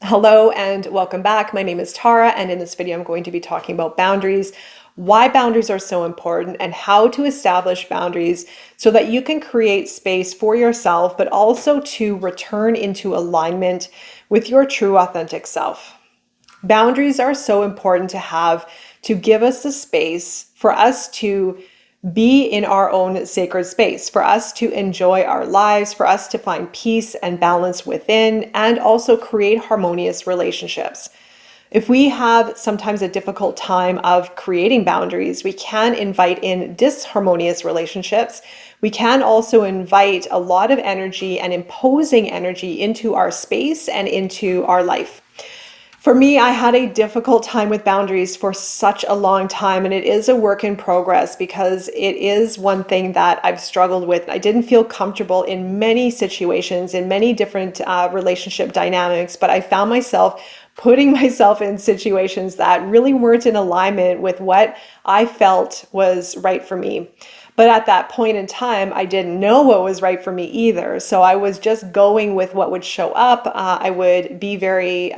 Hello and welcome back. My name is Tara, and in this video, I'm going to be talking about boundaries, why boundaries are so important, and how to establish boundaries so that you can create space for yourself, but also to return into alignment with your true, authentic self. Boundaries are so important to have to give us the space for us to be in our own sacred space, for us to enjoy our lives, for us to find peace and balance within, and also create harmonious relationships. If we have sometimes a difficult time of creating boundaries, we can invite in disharmonious relationships. We can also invite a lot of energy and imposing energy into our space and into our life. For me, I had a difficult time with boundaries for such a long time, and it is a work in progress because it is one thing that I've struggled with. I didn't feel comfortable in many situations, in many different relationship dynamics, but I found myself putting myself in situations that really weren't in alignment with what I felt was right for me. But at that point in time, I didn't know what was right for me either. So I was just going with what would show up. I would be very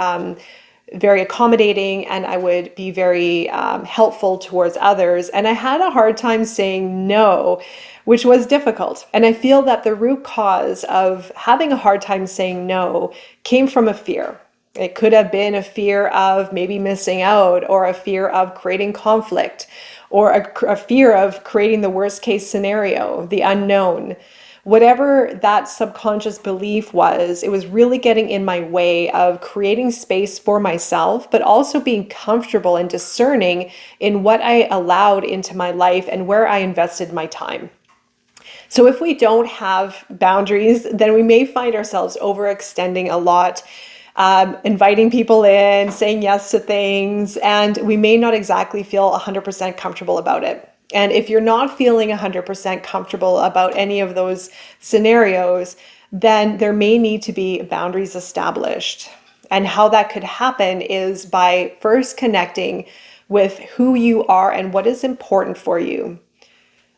accommodating, and I would be very helpful towards others. And I had a hard time saying no, which was difficult. And I feel that the root cause of having a hard time saying no came from a fear. It could have been a fear of maybe missing out, or a fear of creating conflict, or a fear of creating the worst case scenario, the unknown. Whatever that subconscious belief was, it was really getting in my way of creating space for myself, but also being comfortable and discerning in what I allowed into my life and where I invested my time. So if we don't have boundaries, then we may find ourselves overextending a lot, inviting people in, saying yes to things, and we may not exactly feel 100% comfortable about it. And if you're not feeling 100% comfortable about any of those scenarios, then there may need to be boundaries established. And how that could happen is by first connecting with who you are and what is important for you.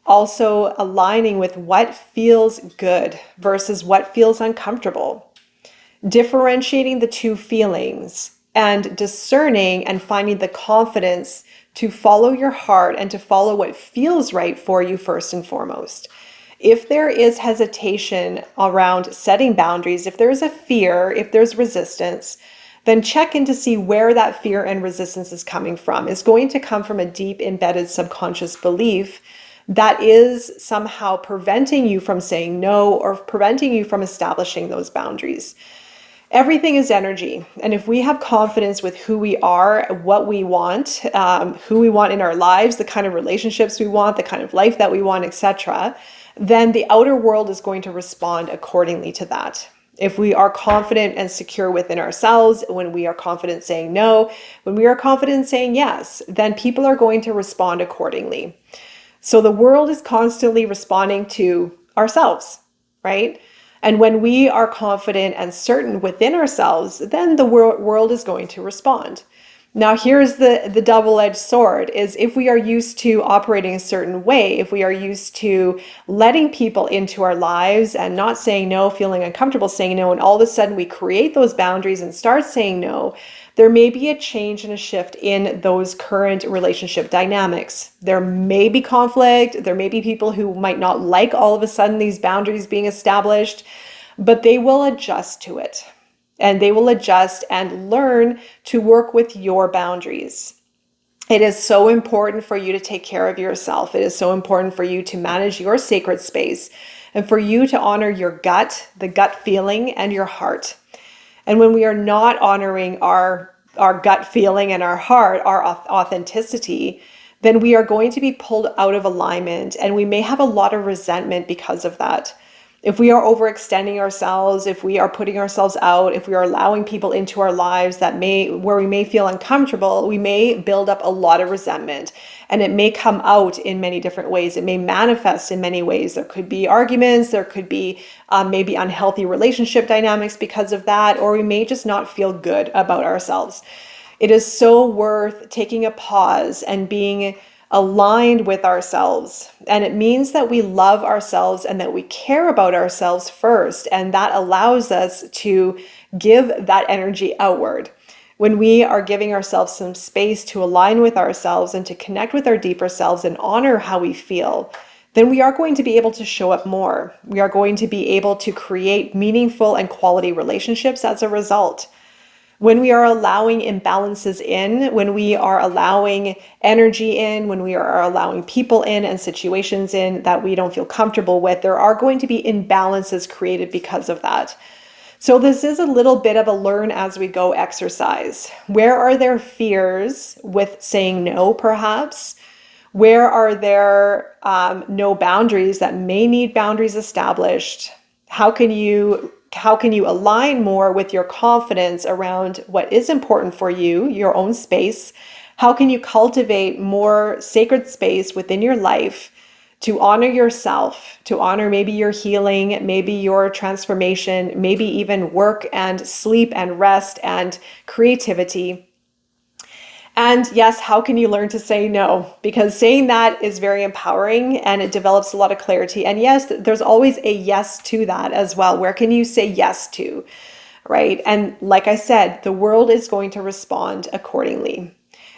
Also aligning with what feels good versus what feels uncomfortable. Differentiating the two feelings and discerning and finding the confidence to follow your heart and to follow what feels right for you first and foremost. If there is hesitation around setting boundaries, if there's a fear, if there's resistance, then check in to see where that fear and resistance is coming from. It's going to come from a deep embedded subconscious belief that is somehow preventing you from saying no or preventing you from establishing those boundaries. Everything is energy. And if we have confidence with who we are, what we want, who we want in our lives, the kind of relationships we want, the kind of life that we want, etc., then the outer world is going to respond accordingly to that. If we are confident and secure within ourselves, when we are confident saying no, when we are confident saying yes, then people are going to respond accordingly. So the world is constantly responding to ourselves, right? And when we are confident and certain within ourselves, then the world is going to respond. Now, here's the double-edged sword, is if we are used to operating a certain way, if we are used to letting people into our lives and not saying no, feeling uncomfortable saying no, and all of a sudden we create those boundaries and start saying no, there may be a change and a shift in those current relationship dynamics. There may be conflict. There may be people who might not like all of a sudden these boundaries being established, but they will adjust to it. And they will adjust and learn to work with your boundaries. It is so important for you to take care of yourself. It is so important for you to manage your sacred space and for you to honor your gut, the gut feeling, and your heart. And when we are not honoring our gut feeling and our heart, our authenticity, then we are going to be pulled out of alignment, and we may have a lot of resentment because of that. If we are overextending ourselves, if we are putting ourselves out, if we are allowing people into our lives where we may feel uncomfortable, we may build up a lot of resentment, and it may come out in many different ways. It may manifest in many ways. There could be arguments, there could be maybe unhealthy relationship dynamics because of that, or we may just not feel good about ourselves. It is so worth taking a pause and being aligned with ourselves. And it means that we love ourselves and that we care about ourselves first. And that allows us to give that energy outward. When we are giving ourselves some space to align with ourselves and to connect with our deeper selves and honor how we feel, then we are going to be able to show up more. We are going to be able to create meaningful and quality relationships as a result. When we are allowing imbalances in, when we are allowing energy in, when we are allowing people in and situations in that we don't feel comfortable with, there are going to be imbalances created because of that. So this is a little bit of a learn as we go exercise. Where are there fears with saying no, perhaps? Where are there no boundaries that may need boundaries established? How can you align more with your confidence around what is important for you, your own space? How can you cultivate more sacred space within your life to honor yourself, to honor maybe your healing, maybe your transformation, maybe even work and sleep and rest and creativity? And yes, how can you learn to say no? Because saying that is very empowering and it develops a lot of clarity. And yes, there's always a yes to that as well. Where can you say yes to, right? And like I said, the world is going to respond accordingly.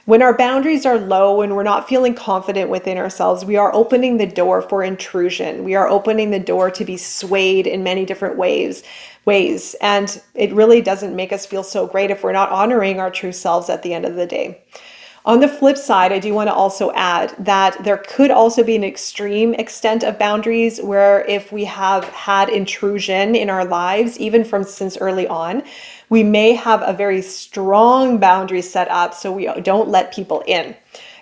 When our boundaries are low and we're not feeling confident within ourselves, we are opening the door for intrusion. We are opening the door to be swayed in many different ways. And it really doesn't make us feel so great if we're not honoring our true selves at the end of the day. On the flip side, I do want to also add that there could also be an extreme extent of boundaries where if we have had intrusion in our lives, even from since early on, we may have a very strong boundary set up so we don't let people in.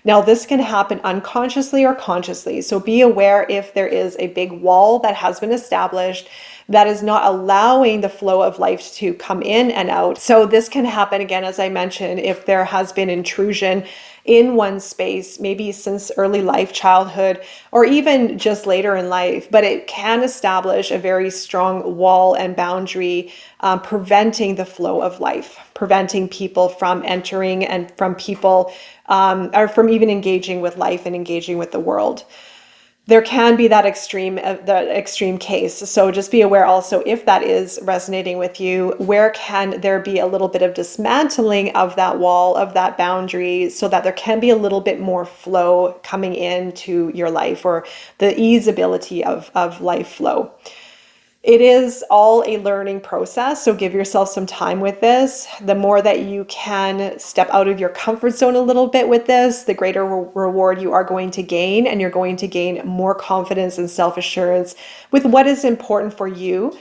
Now, this can happen unconsciously or consciously. So be aware if there is a big wall that has been established that is not allowing the flow of life to come in and out. So this can happen again, as I mentioned, if there has been intrusion in one space, maybe since early life, childhood, or even just later in life, but it can establish a very strong wall and boundary, preventing the flow of life, preventing people from entering and from people, or from even engaging with life and engaging with the world. There can be that extreme case. So just be aware also if that is resonating with you, where can there be a little bit of dismantling of that wall, of that boundary, so that there can be a little bit more flow coming into your life, or the easeability of life flow. It is all a learning process, so give yourself some time with this. The more that you can step out of your comfort zone a little bit with this, the greater reward you are going to gain, and you're going to gain more confidence and self-assurance with what is important for you,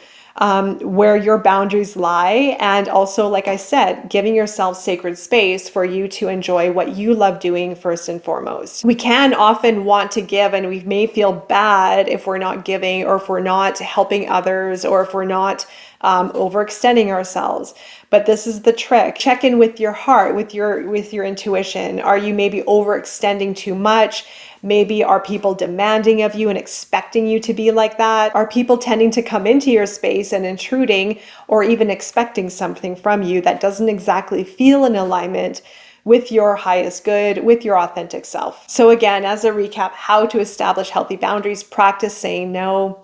where your boundaries lie, and also, like I said, giving yourself sacred space for you to enjoy what you love doing first and foremost. We can often want to give, and we may feel bad if we're not giving, or if we're not helping others, or if we're not overextending ourselves. But this is the trick. Check in with your heart, with your intuition. Are you maybe overextending too much? Maybe are people demanding of you and expecting you to be like that? Are people tending to come into your space and intruding, or even expecting something from you that doesn't exactly feel in alignment with your highest good, with your authentic self? So again, as a recap, how to establish healthy boundaries: practice saying no,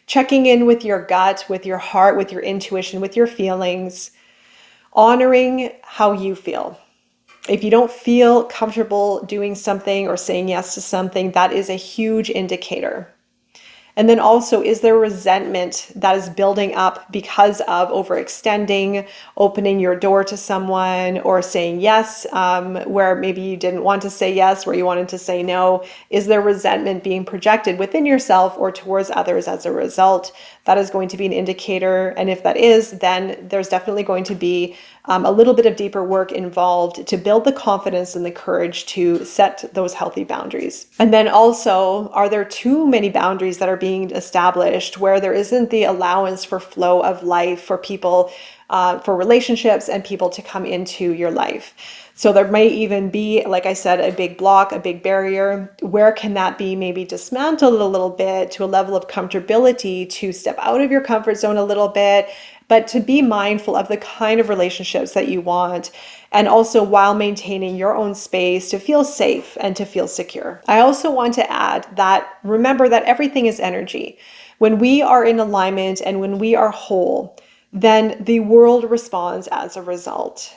checking in with your gut, with your heart, with your intuition, with your feelings, honoring how you feel. If you don't feel comfortable doing something or saying yes to something, that is a huge indicator. And then also, is there resentment that is building up because of overextending, opening your door to someone, or saying yes where maybe you didn't want to say yes, where you wanted to say no? Is there resentment being projected within yourself or towards others as a result? That is going to be an indicator. And if that is, then there's definitely going to be a little bit of deeper work involved to build the confidence and the courage to set those healthy boundaries. And then also, are there too many boundaries that are being established where there isn't the allowance for flow of life for people, for relationships and people to come into your life? So there may even be, like I said, a big block, a big barrier. Where can that be maybe dismantled a little bit to a level of comfortability, to step out of your comfort zone a little bit, but to be mindful of the kind of relationships that you want, and also while maintaining your own space to feel safe and to feel secure. I also want to add that remember that everything is energy. When we are in alignment and when we are whole, then the world responds as a result.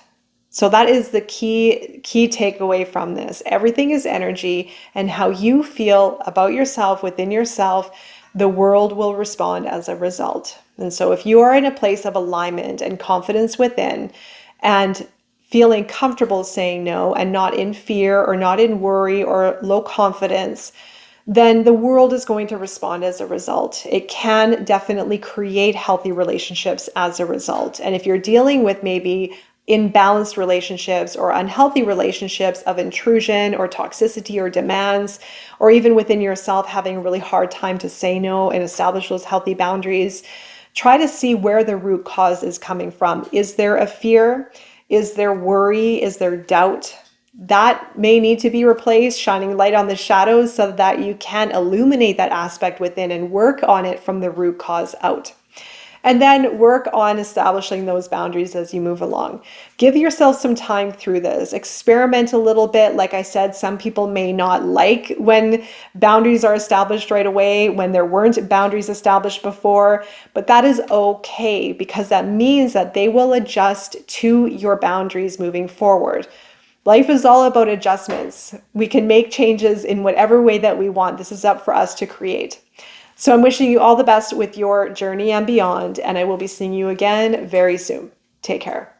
So that is the key takeaway from this. Everything is energy, and how you feel about yourself within yourself, the world will respond as a result. And so if you are in a place of alignment and confidence within, and feeling comfortable saying no, and not in fear or not in worry or low confidence, then the world is going to respond as a result. It can definitely create healthy relationships as a result. And if you're dealing with maybe imbalanced relationships or unhealthy relationships of intrusion or toxicity or demands, or even within yourself having a really hard time to say no and establish those healthy boundaries, try to see where the root cause is coming from. Is there a fear? Is there worry? Is there doubt? That may need to be replaced, shining light on the shadows so that you can illuminate that aspect within and work on it from the root cause out. And then work on establishing those boundaries as you move along. Give yourself some time through this. Experiment a little bit. Like I said, some people may not like when boundaries are established right away, when there weren't boundaries established before, but that is okay, because that means that they will adjust to your boundaries moving forward. Life is all about adjustments. We can make changes in whatever way that we want. This is up for us to create. So I'm wishing you all the best with your journey and beyond, and I will be seeing you again very soon. Take care.